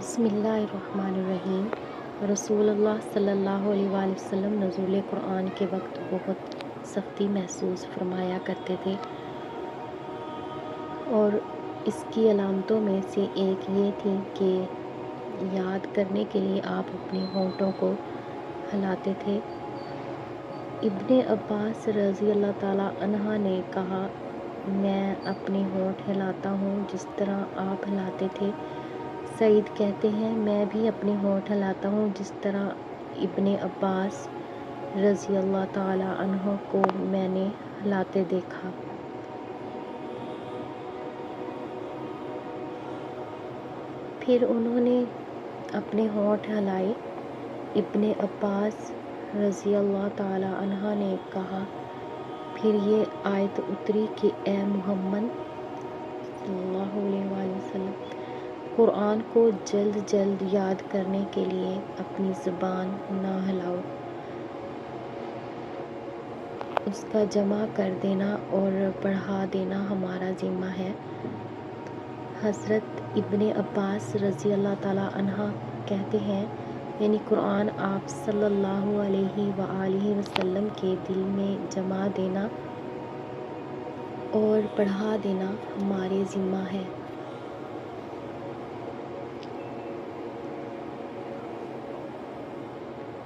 بسم اللہ الرحمن الرحیم۔ رسول اللہ صلی اللہ علیہ وآلہ وسلم نزول قرآن کے وقت بہت سختی محسوس فرمایا کرتے تھے، اور اس کی علامتوں میں سے ایک یہ تھی کہ یاد کرنے کے لیے آپ اپنے ہونٹوں کو ہلاتے تھے۔ ابن عباس رضی اللہ تعالیٰ عنہ نے کہا، میں اپنے ہونٹ ہلاتا ہوں جس طرح آپ ہلاتے تھے۔ سعید کہتے ہیں، میں بھی اپنے ہونٹ ہلاتا ہوں جس طرح ابن عباس رضی اللہ تعالیٰ عنہ کو میں نے ہلاتے دیکھا۔ پھر انہوں نے اپنے ہونٹ ہلائے۔ ابن عباس رضی اللہ تعالیٰ عنہ نے کہا، پھر یہ آیت اتری کہ اے محمد صلی اللہ علیہ وآلہ وسلم، قرآن کو جلد جلد یاد کرنے کے لیے اپنی زبان نہ ہلاؤ، اس کا جمع کر دینا اور پڑھا دینا ہمارا ذمہ ہے۔ حضرت ابن عباس رضی اللہ تعالیٰ عنہ کہتے ہیں، یعنی قرآن آپ صلی اللہ علیہ وآلہ وسلم کے دل میں جمع دینا اور پڑھا دینا ہمارے ذمہ ہے۔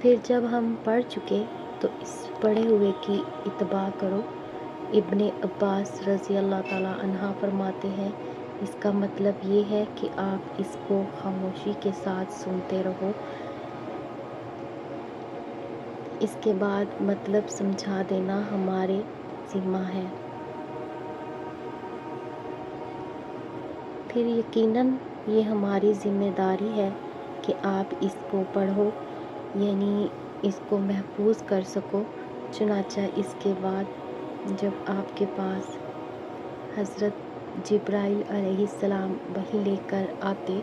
پھر جب ہم پڑھ چکے تو اس پڑھے ہوئے کی اتباع کرو۔ ابن عباس رضی اللہ تعالیٰ عنہ فرماتے ہیں، اس کا مطلب یہ ہے کہ آپ اس کو خاموشی کے ساتھ سنتے رہو، اس کے بعد مطلب سمجھا دینا ہمارے ذمہ ہے۔ پھر یقیناً یہ ہماری ذمہ داری ہے کہ آپ اس کو پڑھو، یعنی اس کو محفوظ کر سکو۔ چنانچہ اس کے بعد جب آپ کے پاس حضرت جبرائیل علیہ السلام وحی لے کر آتے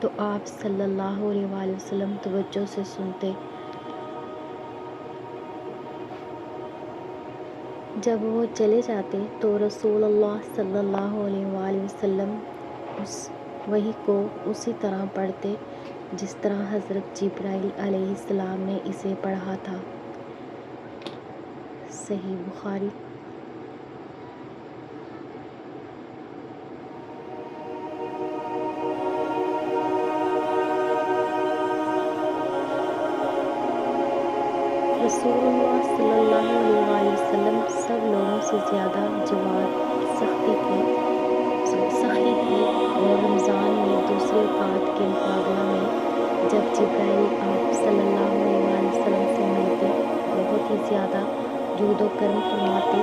تو آپ صلی اللہ علیہ وآلہ وسلم توجہ سے سنتے۔ جب وہ چلے جاتے تو رسول اللہ صلی اللہ علیہ وآلہ وسلم اس وحی کو اسی طرح پڑھتے جس طرح حضرت جبرائیل علیہ السلام نے اسے پڑھا تھا۔ صحیح بخاری۔ رسول اللہ صلی اللہ علیہ وآلہ وسلم سب لوگوں سے زیادہ جواد، سخی تھے، اور رمضان میں دوسرے اوقات کے مقابلہ میں جب جبرائیل آپ صلی اللہ علیہ وآلہ وسلم سے ملتے بہت ہی زیادہ جود و کرم فرماتے۔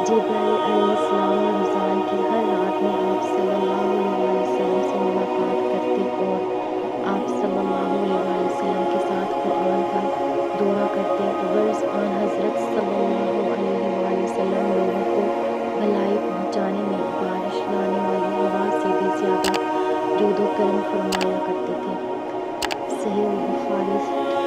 جبرائیل علیہ السلام رمضان کی ہر رات میں آپ صلی اللہ علیہ وآلہ وسلم سے ملاقات کرتے اور آپ صلی اللہ علیہ وآلہ وسلم کے ساتھ قرآن کا دورہ کرتے۔ غرض آن حضرت صلی اللہ علیہ وآلہ وسلم لوگوں کو بھلائی پہنچانے میں بارش لانے والی ہوا سے بھی زیادہ جود و کرم فرمایا کرتے تھے۔ صحیح بخاری۔